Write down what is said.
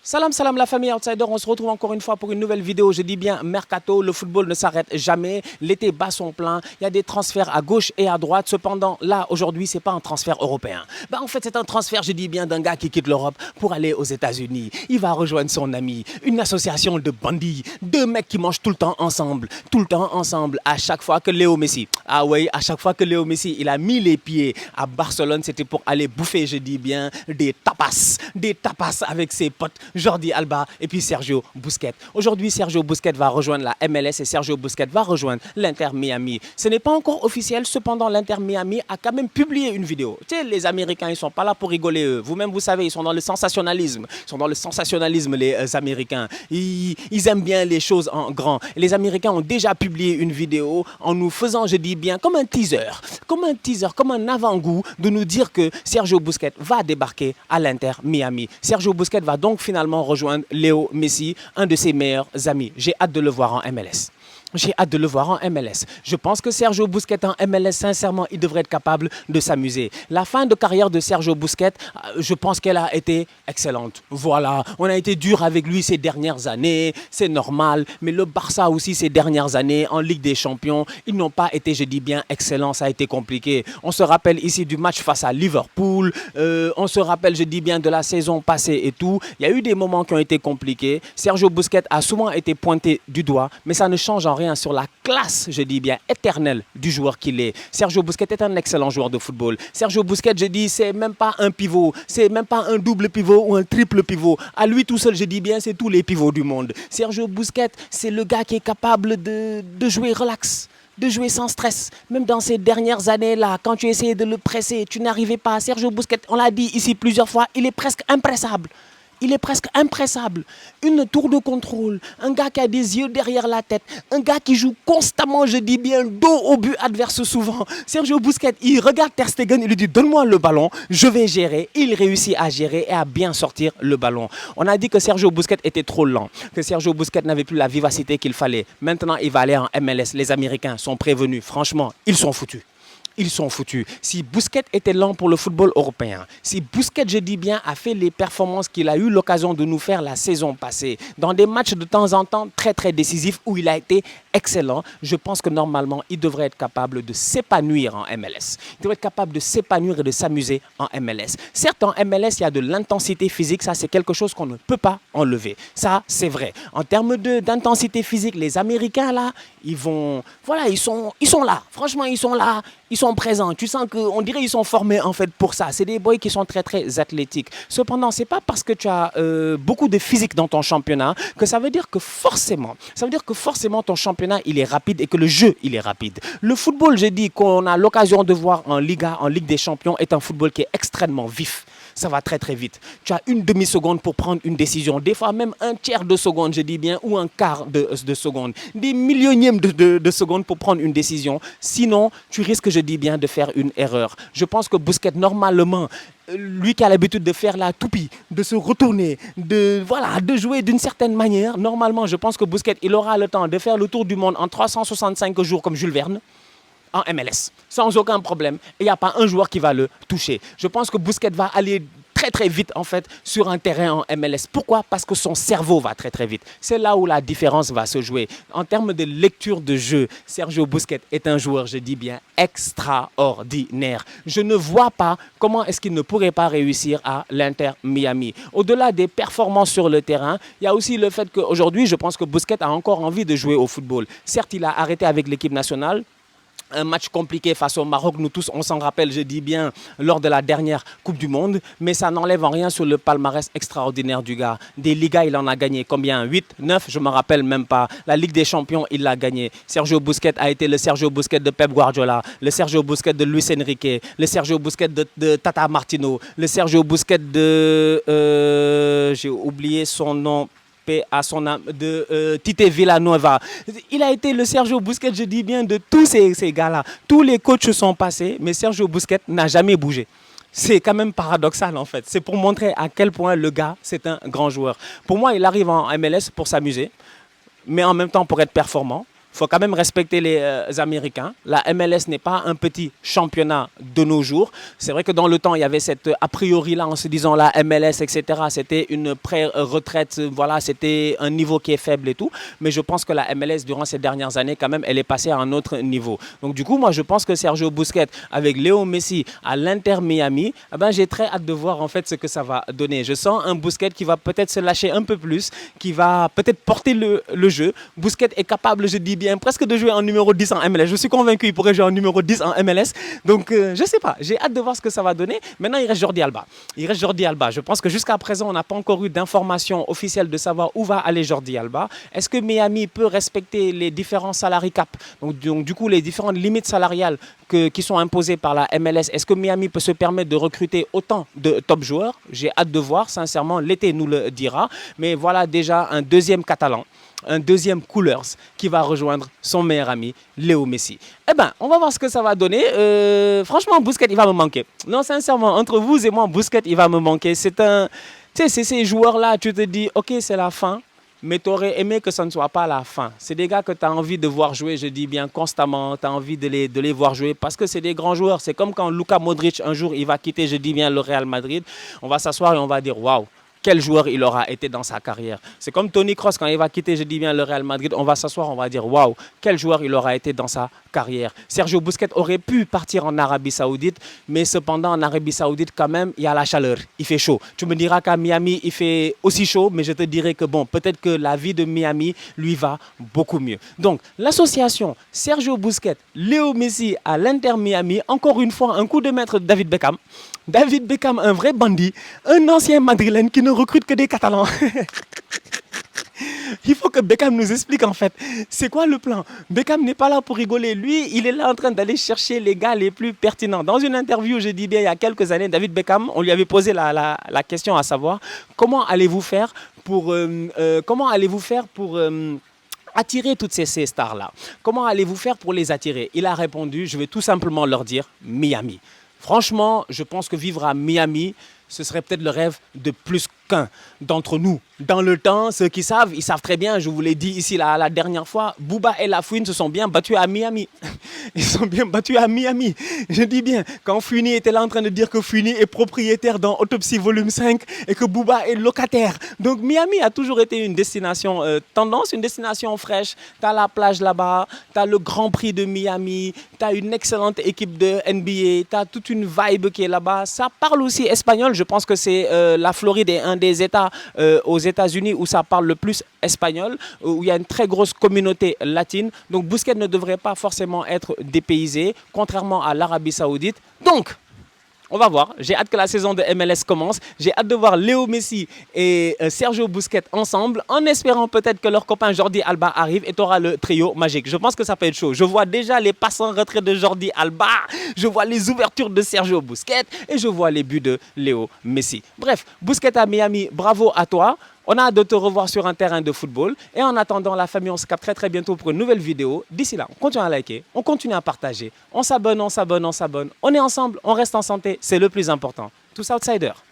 Salam salam la famille Outsider, on se retrouve encore une fois pour une nouvelle vidéo. Je dis bien mercato, le football ne s'arrête jamais, l'été bat son plein, il y a des transferts à gauche et à droite. Cependant, là aujourd'hui, c'est pas un transfert européen. En fait, c'est un transfert, je dis bien, d'un gars qui quitte l'Europe pour aller aux États-Unis. Il va rejoindre son ami, une association de bandits, deux mecs qui mangent tout le temps ensemble, à chaque fois que Léo Messi, à chaque fois que Léo Messi, il a mis les pieds à Barcelone, c'était pour aller bouffer, je dis bien, des tapas avec ses potes. Jordi Alba et puis Sergio Busquets. Aujourd'hui, Sergio Busquets va rejoindre la MLS et Sergio Busquets va rejoindre l'Inter Miami. Ce n'est pas encore officiel, cependant l'Inter Miami a quand même publié une vidéo. Tu sais, les Américains, ils ne sont pas là pour rigoler eux. Vous-même, vous savez, ils sont dans le sensationnalisme. Les Américains. Ils aiment bien les choses en grand. Les Américains ont déjà publié une vidéo en nous faisant, je dis bien, comme un avant-goût de nous dire que Sergio Busquets va débarquer à l'Inter Miami. Sergio Busquets va donc finalement rejoindre Léo Messi, un de ses meilleurs amis. J'ai hâte de le voir en MLS. Je pense que Sergio Busquets en MLS, sincèrement, il devrait être capable de s'amuser. La fin de carrière de Sergio Busquets, je pense qu'elle a été excellente. Voilà, on a été dur avec lui ces dernières années, c'est normal. Mais le Barça aussi, ces dernières années, en Ligue des Champions, ils n'ont pas été, je dis bien, excellents. Ça a été compliqué. On se rappelle ici du match face à Liverpool. On se rappelle, je dis bien, de la saison passée et tout. Il y a eu des moments qui ont été compliqués. Sergio Busquets a souvent été pointé du doigt, mais ça ne change en rien sur la classe, je dis bien, éternelle du joueur qu'il est. Sergio Busquets est un excellent joueur de football. Sergio Busquets, je dis, c'est même pas un pivot, c'est même pas un double pivot ou un triple pivot. À lui tout seul, je dis bien, c'est tous les pivots du monde. Sergio Busquets, c'est le gars qui est capable de jouer relax, de jouer sans stress. Même dans ces dernières années-là, quand tu essayais de le presser, tu n'arrivais pas. Sergio Busquets, on l'a dit ici plusieurs fois, il est presque impressable. Une tour de contrôle, un gars qui a des yeux derrière la tête, un gars qui joue constamment, je dis bien, dos au but adverse souvent. Sergio Busquets, il regarde Ter Stegen, il lui dit donne-moi le ballon, je vais gérer. Il réussit à gérer et à bien sortir le ballon. On a dit que Sergio Busquets était trop lent, que Sergio Busquets n'avait plus la vivacité qu'il fallait. Maintenant, il va aller en MLS. Les Américains sont prévenus. Franchement, ils sont foutus. Si Busquets était lent pour le football européen, si Busquets, je dis bien, a fait les performances qu'il a eu l'occasion de nous faire la saison passée, dans des matchs de temps en temps très très décisifs où il a été excellent, je pense que normalement, il devrait être capable de s'épanouir en MLS. Il devrait être capable de s'épanouir et de s'amuser en MLS. Certes, en MLS, il y a de l'intensité physique, ça c'est quelque chose qu'on ne peut pas enlever. Ça, c'est vrai. En termes d'intensité physique, les Américains, là, ils sont là. Franchement, ils sont là. Ils sont présents. Tu sens qu'on dirait qu'ils sont formés en fait pour ça. C'est des boys qui sont très très athlétiques. Cependant, c'est pas parce que tu as beaucoup de physique dans ton championnat que ça veut dire que forcément ton championnat il est rapide et que le jeu il est rapide. Le football, j'ai dit qu'on a l'occasion de voir en Liga, en Ligue des Champions, est un football qui est extrêmement vif. Ça va très très vite. Tu as une demi-seconde pour prendre une décision. Des fois même un tiers de seconde, je dis bien, ou un quart de seconde. Des millionièmes de seconde pour prendre une décision. Sinon, tu risques, je dis bien, de faire une erreur. Je pense que Busquets, normalement, lui qui a l'habitude de faire la toupie, de se retourner, de jouer d'une certaine manière, normalement, je pense que Busquets, il aura le temps de faire le tour du monde en 365 jours comme Jules Verne, en MLS, sans aucun problème. Et il n'y a pas un joueur qui va le toucher. Je pense que Busquets va aller très très vite en fait sur un terrain en MLS. Pourquoi? Parce que son cerveau va très très vite. C'est là où la différence va se jouer. En termes de lecture de jeu, Sergio Busquets est un joueur, je dis bien, extraordinaire. Je ne vois pas comment est-ce qu'il ne pourrait pas réussir à l'Inter Miami. Au-delà des performances sur le terrain, il y a aussi le fait qu'aujourd'hui, je pense que Busquets a encore envie de jouer au football. Certes, il a arrêté avec l'équipe nationale. Un match compliqué face au Maroc, nous tous, on s'en rappelle, je dis bien, lors de la dernière Coupe du Monde. Mais ça n'enlève en rien sur le palmarès extraordinaire du gars. Des Ligas, il en a gagné combien? 8, 9, je ne me rappelle même pas. La Ligue des Champions, il l'a gagné. Sergio Busquets a été le Sergio Busquets de Pep Guardiola, le Sergio Busquets de Luis Enrique, le Sergio Busquets de Tata Martino, le Sergio Busquets de... j'ai oublié son nom... à son âme, de Tite Villanueva. Il a été le Sergio Busquets, je dis bien, de tous ces gars-là. Tous les coachs sont passés, mais Sergio Busquets n'a jamais bougé. C'est quand même paradoxal en fait. C'est pour montrer à quel point le gars, c'est un grand joueur. Pour moi, il arrive en MLS pour s'amuser, mais en même temps pour être performant. faut quand même respecter les Américains. La MLS n'est pas un petit championnat de nos jours. C'est vrai que dans le temps, il y avait cette a priori-là en se disant la MLS, etc. C'était une pré-retraite, voilà, c'était un niveau qui est faible et tout. Mais je pense que la MLS, durant ces dernières années, quand même, elle est passée à un autre niveau. Donc du coup, moi, je pense que Sergio Busquets, avec Léo Messi à l'Inter Miami, eh ben, j'ai très hâte de voir en fait ce que ça va donner. Je sens un Busquets qui va peut-être se lâcher un peu plus, qui va peut-être porter le jeu. Busquets est capable, je dis bien, presque de jouer en numéro 10 en MLS. Je suis convaincu qu'il pourrait jouer en numéro 10 en MLS. Donc, je sais pas. J'ai hâte de voir ce que ça va donner. Maintenant, il reste Jordi Alba. Je pense que jusqu'à présent, on n'a pas encore eu d'informations officielles de savoir où va aller Jordi Alba. Est-ce que Miami peut respecter les différents salary cap, donc du coup, les différentes limites salariales qui sont imposées par la MLS? Est-ce que Miami peut se permettre de recruter autant de top joueurs? J'ai hâte de voir, sincèrement. L'été nous le dira. Mais voilà déjà un deuxième Catalan, un deuxième Coolers qui va rejoindre son meilleur ami, Léo Messi. Eh bien, on va voir ce que ça va donner. Franchement, Busquets, il va me manquer. Non, sincèrement, entre vous et moi, Busquets, il va me manquer. C'est ces joueurs-là, tu te dis, ok, c'est la fin, mais tu aurais aimé que ça ne soit pas la fin. C'est des gars que tu as envie de voir jouer, je dis bien constamment, tu as envie de les voir jouer parce que c'est des grands joueurs. C'est comme quand Luka Modric, un jour, il va quitter, je dis bien, le Real Madrid. On va s'asseoir et on va dire, waouh, quel joueur il aura été dans sa carrière. C'est comme Toni Kroos, quand il va quitter, je dis bien, le Real Madrid, on va s'asseoir, on va dire, waouh, quel joueur il aura été dans sa carrière. Sergio Busquets aurait pu partir en Arabie Saoudite, mais cependant, en Arabie Saoudite, quand même, il y a la chaleur, il fait chaud. Tu me diras qu'à Miami, il fait aussi chaud, mais je te dirais que bon, peut-être que la vie de Miami lui va beaucoup mieux. Donc, l'association Sergio Busquets, Léo Messi à l'Inter Miami, encore une fois, un coup de maître de David Beckham. David Beckham, un vrai bandit, un ancien madrilène qui ne recrute que des Catalans. Il faut que Beckham nous explique en fait, c'est quoi le plan? Beckham n'est pas là pour rigoler. Lui, il est là en train d'aller chercher les gars les plus pertinents. Dans une interview, je dis bien, il y a quelques années, David Beckham, on lui avait posé la question à savoir, comment allez-vous faire pour attirer toutes ces stars-là? Comment allez-vous faire pour les attirer? Il a répondu, je vais tout simplement leur dire Miami. Franchement, je pense que vivre à Miami, ce serait peut-être le rêve de plus qu'un d'entre nous. Dans le temps, ceux qui savent, ils savent très bien, je vous l'ai dit ici la dernière fois, Booba et La Fouine se sont bien battus à Miami. Ils sont bien battus à Miami. Je dis bien, quand Fouini était là en train de dire que Fouini est propriétaire dans Autopsie volume 5 et que Booba est locataire. Donc Miami a toujours été une destination tendance, une destination fraîche. Tu as la plage là-bas, tu as le Grand Prix de Miami, tu as une excellente équipe de NBA, tu as toute une vibe qui est là-bas. Ça parle aussi espagnol, je pense que c'est la Floride est un des États aux États-Unis où ça parle le plus espagnol, où il y a une très grosse communauté latine. Donc Busquets ne devrait pas forcément être dépaysé, contrairement à l'Arabie Saoudite. Donc, on va voir. J'ai hâte que la saison de MLS commence. J'ai hâte de voir Léo Messi et Sergio Busquets ensemble, en espérant peut-être que leur copain Jordi Alba arrive et tu auras le trio magique. Je pense que ça peut être chaud. Je vois déjà les passants retraits de Jordi Alba, je vois les ouvertures de Sergio Busquets et je vois les buts de Léo Messi. Bref, Busquets à Miami, bravo à toi. On a hâte de te revoir sur un terrain de football. Et en attendant, la famille, on se capte très très bientôt pour une nouvelle vidéo. D'ici là, on continue à liker, on continue à partager. On s'abonne. On est ensemble, on reste en santé. C'est le plus important. Tous outsiders.